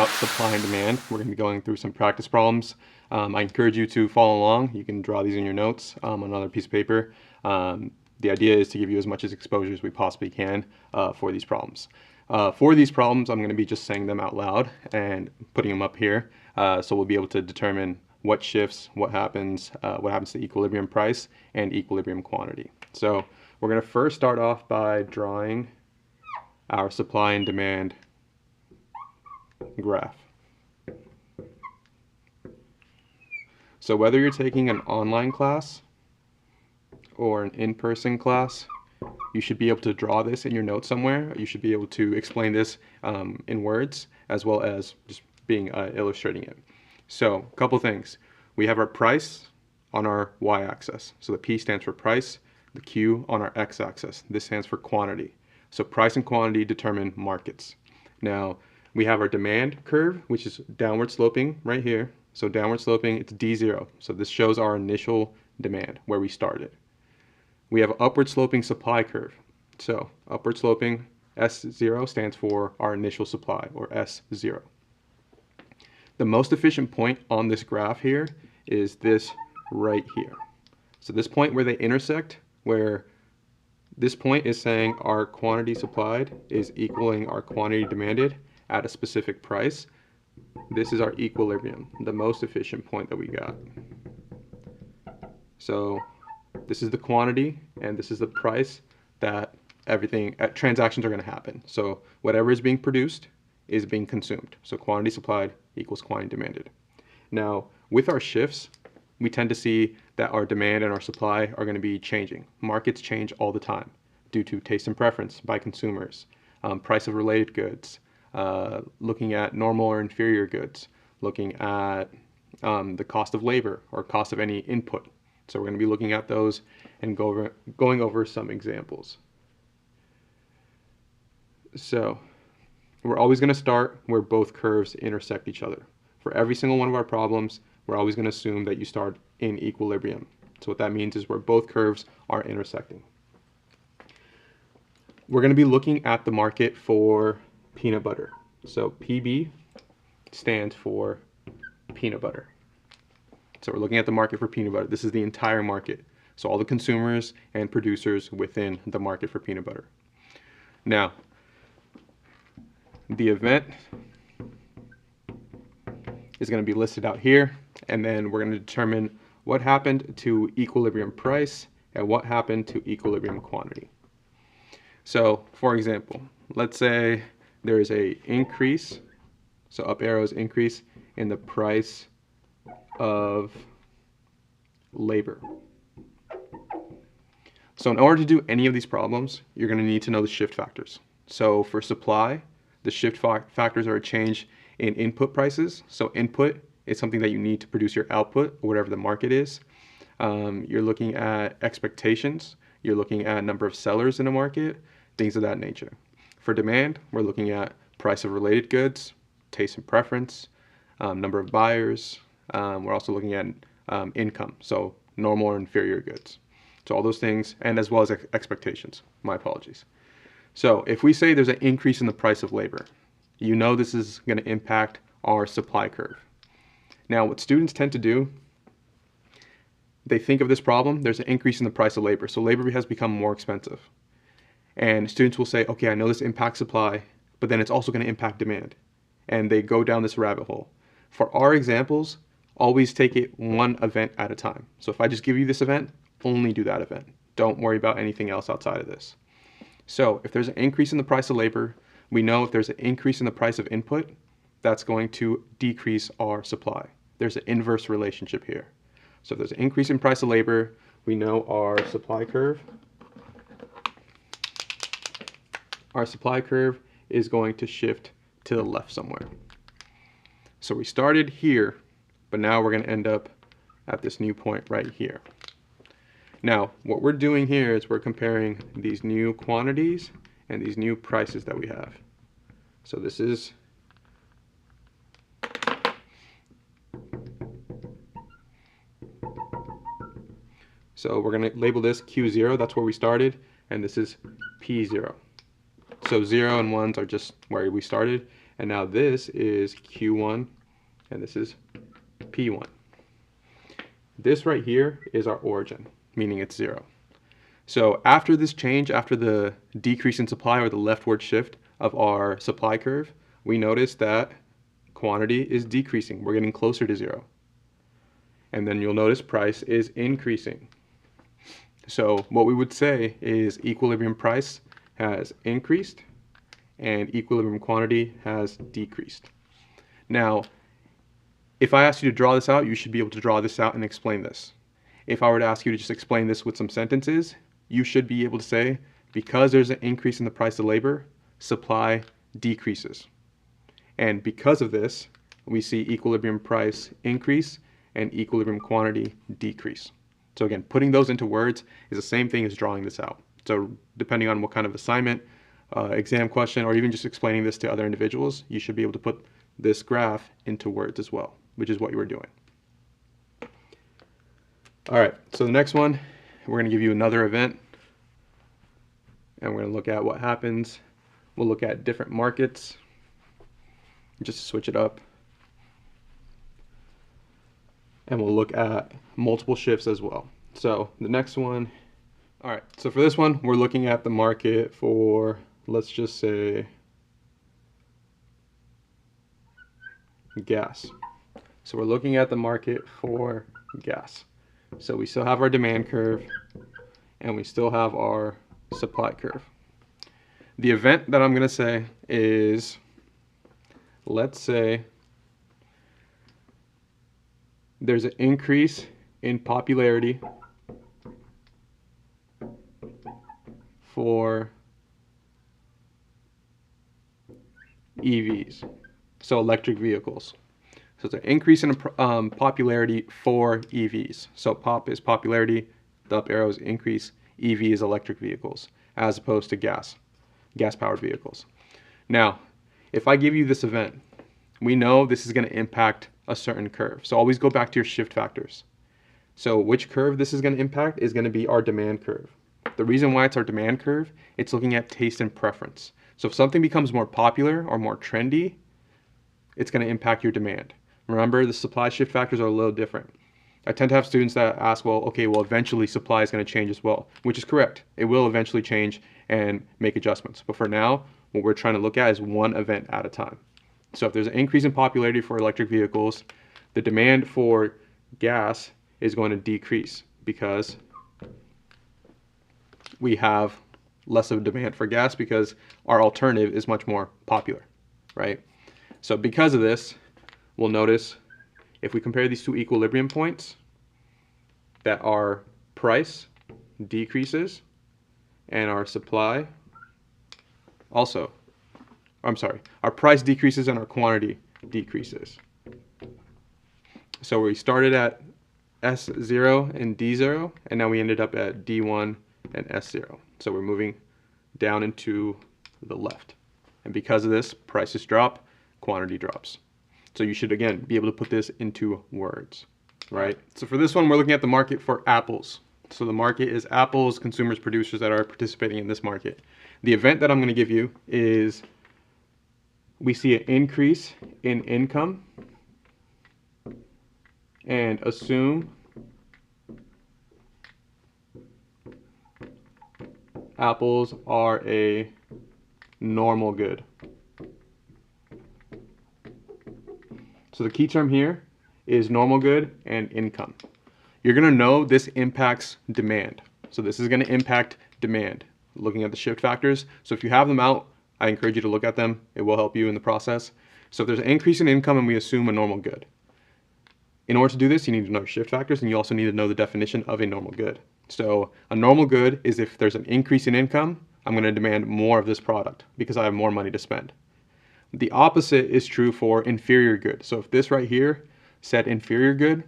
about supply and demand. We're going to be going through some practice problems. I encourage you to follow along. You can draw these in your notes on another piece of paper. The idea is to give you as much exposure as we possibly can for these problems. For these problems, I'm going to be just saying them out loud and putting them up here. So we'll be able to determine what shifts, what happens to equilibrium price and equilibrium quantity. So we're going to first start off by drawing our supply and demand graph. So whether you're taking an online class or an in-person class, you should be able to draw this in your notes somewhere. You should be able to explain this in words as well as just being illustrating it. So a couple things. We have our price on our y-axis. So the P stands for price, the Q on our x-axis. This stands for quantity. So price and quantity determine markets. Now we have our demand curve, which is downward sloping right here. So downward sloping, it's D0. So this shows our initial demand, where we started. We have upward sloping supply curve. So upward sloping, S0 stands for our initial supply, or S0. The most efficient point on this graph here is this right here. So this point where they intersect, where this point is saying our quantity supplied is equaling our quantity demanded at a specific price. This is our equilibrium, the most efficient point that we got. So this is the quantity and this is the price that transactions are going to happen. So whatever is being produced is being consumed. So quantity supplied equals quantity demanded. Now with our shifts, we tend to see that our demand and our supply are going to be changing. Markets change all the time due to taste and preference by consumers, price of related goods, looking at normal or inferior goods, looking at the cost of labor or cost of any input. So we're going to be looking at those and going over some examples. So we're always going to start where both curves intersect each other. For every single one of our problems, we're always going to assume that you start in equilibrium. So what that means is where both curves are intersecting. We're going to be looking at the market for peanut butter. So PB stands for peanut butter. So we're looking at the market for peanut butter. This is the entire market. So all the consumers and producers within the market for peanut butter. Now, the event is going to be listed out here, and then we're going to determine what happened to equilibrium price and what happened to equilibrium quantity. So for example, let's say there is a increase, so up arrows increase in the price of labor. So in order to do any of these problems, you're going to need to know the shift factors. So for supply, the shift factors are a change in input prices. So input is something that you need to produce your output, or whatever the market is. You're looking at expectations. You're looking at number of sellers in a market, things of that nature. For demand, we're looking at price of related goods, taste and preference, number of buyers. We're also looking at income, so normal or inferior goods. So all those things, and as well as expectations. My apologies. So if we say there's an increase in the price of labor, you know this is going to impact our supply curve. Now what students tend to do, they think of this problem, there's an increase in the price of labor. So labor has become more expensive. And students will say, okay, I know this impacts supply, but then it's also going to impact demand. And they go down this rabbit hole. For our examples, always take it one event at a time. So if I just give you this event, only do that event. Don't worry about anything else outside of this. So if there's an increase in the price of labor, we know if there's an increase in the price of input, that's going to decrease our supply. There's an inverse relationship here. So if there's an increase in price of labor, we know our supply curve is going to shift to the left somewhere. So we started here, but now we're going to end up at this new point right here. Now, what we're doing here is we're comparing these new quantities and these new prices that we have. So this is so we're going to label this Q0, that's where we started, and this is P0. So 0 and 1s are just where we started, And now this is Q1 and this is P1. This right here is our origin, meaning it's 0. So after this change, after the decrease in supply or the leftward shift of our supply curve, we notice that quantity is decreasing. We're getting closer to 0. And then you'll notice price is increasing. So what we would say is equilibrium price has increased and equilibrium quantity has decreased. Now, if I asked you to draw this out, you should be able to draw this out and explain this. If I were to ask you to just explain this with some sentences, you should be able to say, because there's an increase in the price of labor, supply decreases. And because of this, we see equilibrium price increase and equilibrium quantity decrease. So again, putting those into words is the same thing as drawing this out. So depending on what kind of assignment, exam question, or even just explaining this to other individuals, you should be able to put this graph into words as well, which is what you were doing. All right, so the next one, we're going to give you another event, and we're going to look at what happens. We'll look at different markets, just to switch it up. And we'll look at multiple shifts as well. So the next one, all right, so for this one, we're looking at the market for, let's just say, gas. So we're looking at the market for gas. So we still have our demand curve and we still have our supply curve. The event that I'm going to say is, let's say there's an increase in popularity for EVs, so electric vehicles. So it's an increase in popularity for EVs. So pop is popularity, the up arrow is increase, EV is electric vehicles, as opposed to gas-powered vehicles. Now, if I give you this event, we know this is going to impact a certain curve. So always go back to your shift factors. So which curve this is going to impact is going to be our demand curve. The reason why it's our demand curve, it's looking at taste and preference. So if something becomes more popular or more trendy, it's going to impact your demand. Remember, the supply shift factors are a little different. I tend to have students that ask, well, okay, well, eventually supply is going to change as well, which is correct. It will eventually change and make adjustments. But for now, what we're trying to look at is one event at a time. So if there's an increase in popularity for electric vehicles, the demand for gas is going to decrease because we have less of a demand for gas because our alternative is much more popular, right? So because of this, we'll notice if we compare these two equilibrium points that our price decreases and our supply also, our price decreases and our quantity decreases. So we started at S0 and D0, and now we ended up at D1 and S0. So we're moving down and to the left. And because of this, prices drop, quantity drops. So you should, again, be able to put this into words, right? So for this one, we're looking at the market for apples. So the market is apples, consumers, producers that are participating in this market. The event that I'm going to give you is we see an increase in income and assume apples are a normal good. So the key term here is normal good and income. You're going to know this impacts demand. So this is going to impact demand, looking at the shift factors. So if you have them out, I encourage you to look at them. It will help you in the process. So if there's an increase in income and we assume a normal good. In order to do this, you need to know your shift factors, and you also need to know the definition of a normal good. So a normal good is if there's an increase in income, I'm going to demand more of this product because I have more money to spend. The opposite is true for inferior good. So if this right here said inferior good,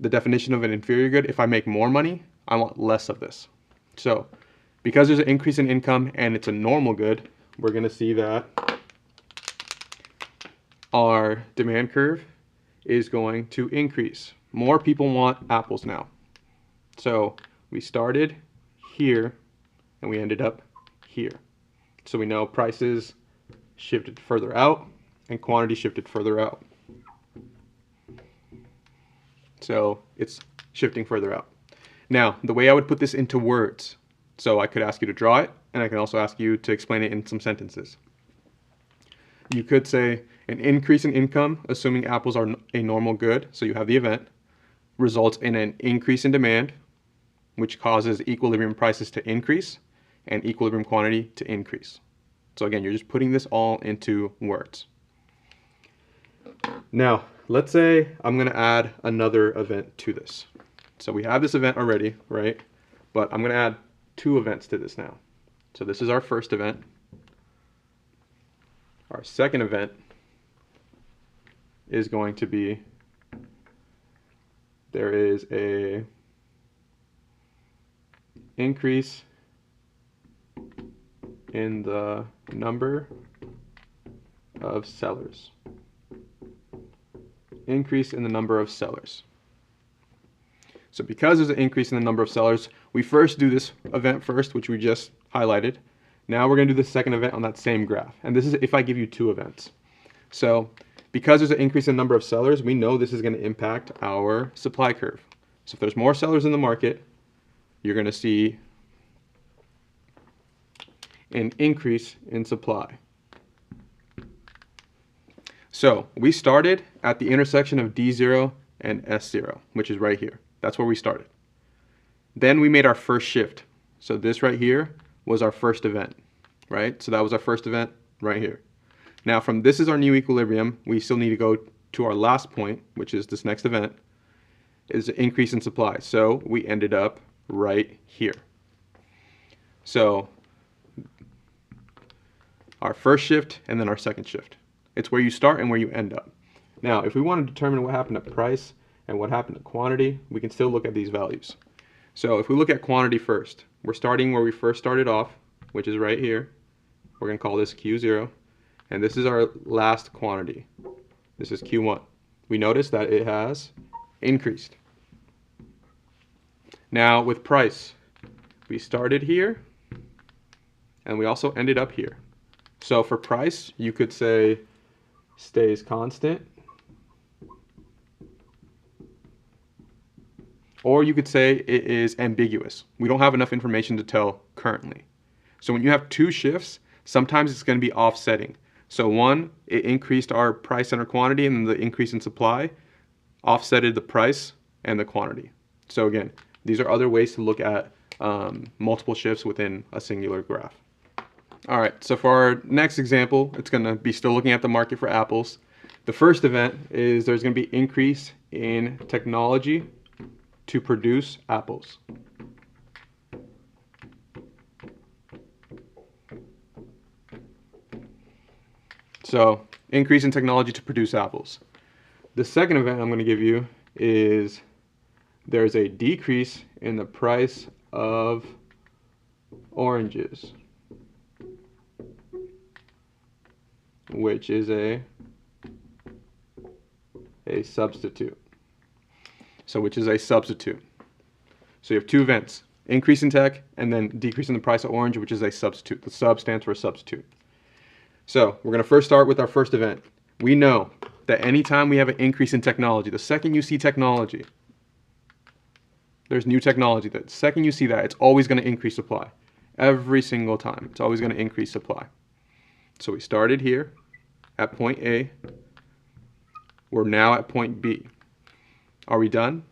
the definition of an inferior good, if I make more money, I want less of this. So because there's an increase in income and it's a normal good, we're going to see that our demand curve is going to increase. More people want apples now. So we started here and we ended up here. So we know prices shifted further out, and quantity shifted further out. So it's shifting further out. Now, the way I would put this into words, so I could ask you to draw it, and I can also ask you to explain it in some sentences. You could say an increase in income, assuming apples are a normal good, so you have the event, results in an increase in demand, which causes equilibrium prices to increase and equilibrium quantity to increase. So again, you're just putting this all into words. Now, let's say I'm going to add another event to this. So we have this event already, right? But I'm going to add two events to this now. So this is our first event. Our second event is going to be, there is a increase in the number of sellers. Increase in the number of sellers. So because there's an increase in the number of sellers, we first do this event first, which we just highlighted. Now we're going to do the second event on that same graph. And this is if I give you two events. So because there's an increase in the number of sellers, we know this is going to impact our supply curve. So if there's more sellers in the market, you're going to see an increase in supply. So we started at the intersection of D0 and S0, which is right here. That's where we started. Then we made our first shift. So this right here was our first event, right? So that was our first event right here. Now from this is our new equilibrium, we still need to go to our last point, which is this next event, is an increase in supply. So we ended up right here. So our first shift and then our second shift. It's where you start and where you end up. Now, if we want to determine what happened at price and what happened to quantity, we can still look at these values. So if we look at quantity first, we're starting where we first started off, which is right here. We're going to call this Q0. And this is our last quantity. This is Q1. We notice that it has increased. Now with price, we started here and we also ended up here. So for price, you could say stays constant, or you could say it is ambiguous. We don't have enough information to tell currently. So when you have two shifts, sometimes it's going to be offsetting. So one, it increased our price and our quantity, and the increase in supply offsetted the price and the quantity. So again, these are other ways to look at multiple shifts within a singular graph. All right, so for our next example, it's going to be still looking at the market for apples. The first event is there's going to be increase in technology to produce apples. So increase in technology to produce apples. The second event I'm going to give you is there's a decrease in the price of oranges, which is a substitute. So which is a substitute. So you have two events, increase in tech and then decrease in the price of orange, which is a substitute. The sub stands for substitute. So we're going to first start with our first event. We know that anytime we have an increase in technology, the second you see technology, there's new technology. The second you see that, it's always going to increase supply. Every single time, it's always going to increase supply. So we started here at point A. We're now at point B. Are we done?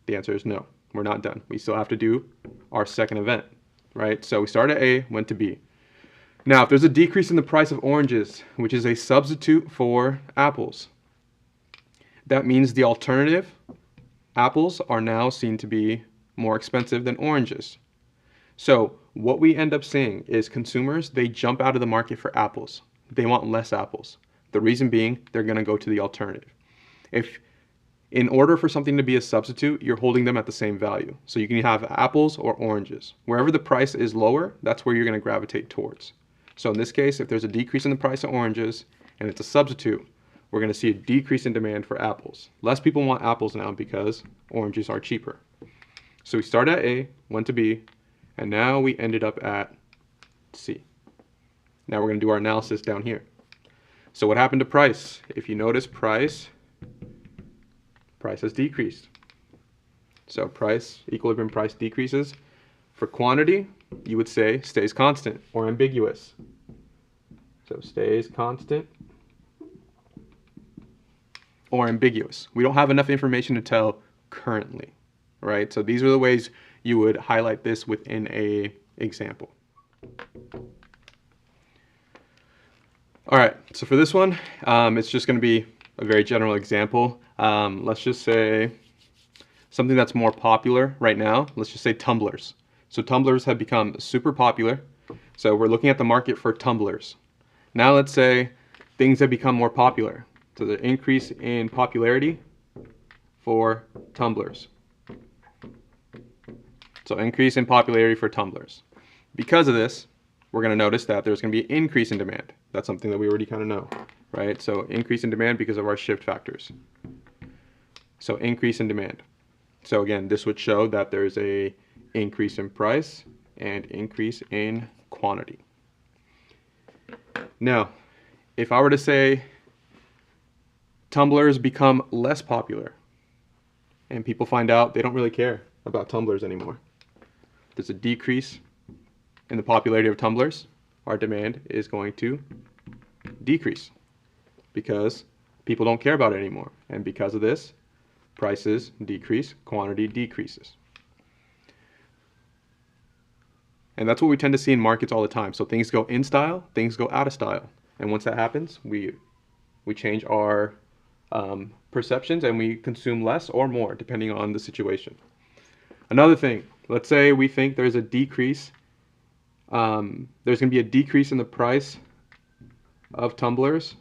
The answer is no. We're not done. We still have to do our second event, right? So we started at A, went to B. Now, if there's a decrease in the price of oranges, which is a substitute for apples, that means the alternative, apples, are now seen to be more expensive than oranges. So what we end up seeing is consumers, they jump out of the market for apples. They want less apples. The reason being, they're going to go to the alternative. If in order for something to be a substitute, you're holding them at the same value. So you can have apples or oranges. Wherever the price is lower, that's where you're going to gravitate towards. So in this case, if there's a decrease in the price of oranges and it's a substitute, we're going to see a decrease in demand for apples. Less people want apples now because oranges are cheaper. So we started at A, went to B, and now we ended up at C. Now we're going to do our analysis down here. So what happened to price? If you notice, price has decreased. So equilibrium price decreases. For quantity, you would say stays constant or ambiguous. So stays constant or ambiguous. We don't have enough information to tell currently, right? So these are the ways you would highlight this within a example. All right, so for this one, it's just going to be a very general example. Let's just say something that's more popular right now. Let's just say tumblers. So tumblers have become super popular. So we're looking at the market for tumblers. Now let's say things have become more popular. So the increase in popularity for tumblers. So increase in popularity for tumblers. Because of this, we're going to notice that there's going to be an increase in demand. That's something that we already kind of know, right? So increase in demand because of our shift factors. So increase in demand. So again, this would show that there's a increase in price and increase in quantity. Now, if I were to say tumblers become less popular and people find out they don't really care about tumblers anymore, there's a decrease in the popularity of tumblers, our demand is going to decrease because people don't care about it anymore. And because of this, prices decrease, quantity decreases. And that's what we tend to see in markets all the time. So things go in style, things go out of style. And once that happens, we change our perceptions and we consume less or more depending on the situation. Another thing, let's say we think there's a decrease. There's going to be a decrease in the price of tumblers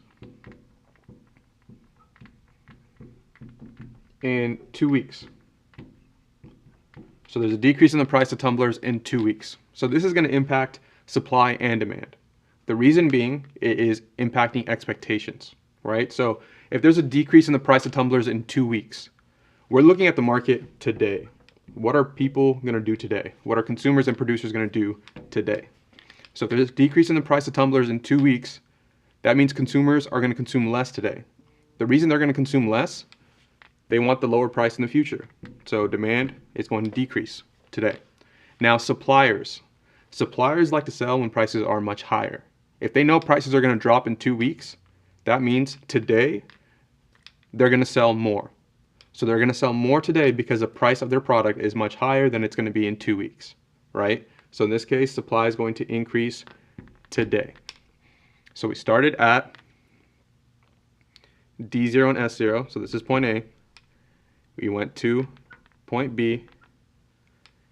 in 2 weeks. So there's a decrease in the price of tumblers in 2 weeks. So this is going to impact supply and demand. The reason being, it is impacting expectations, right? So if there's a decrease in the price of tumblers in 2 weeks, we're looking at the market today. What are people going to do today? What are consumers and producers going to do today? So if there's a decrease in the price of tumblers in 2 weeks, that means consumers are going to consume less today. The reason they're going to consume less, they want the lower price in the future. So demand is going to decrease today. Now suppliers like to sell when prices are much higher. If they know prices are going to drop in 2 weeks, that means today they're going to sell more. So they're going to sell more today because the price of their product is much higher than it's going to be in 2 weeks, right? So in this case, supply is going to increase today. So we started at D0 and S0. So this is point A. We went to point B.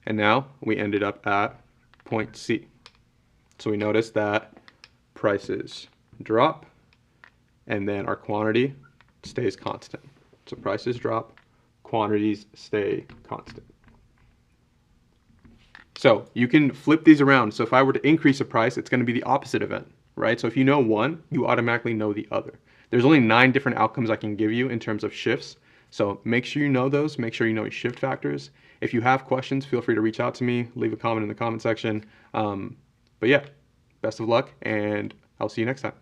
And now we ended up at point C. So we noticed that prices drop and then our quantity stays constant. So prices drop, quantities stay constant. So you can flip these around. So if I were to increase a price, it's going to be the opposite event, right? So if you know one, you automatically know the other. There's only 9 different outcomes I can give you in terms of shifts. So make sure you know those. Make sure you know your shift factors. If you have questions, feel free to reach out to me. Leave a comment in the comment section. But yeah, best of luck, and I'll see you next time.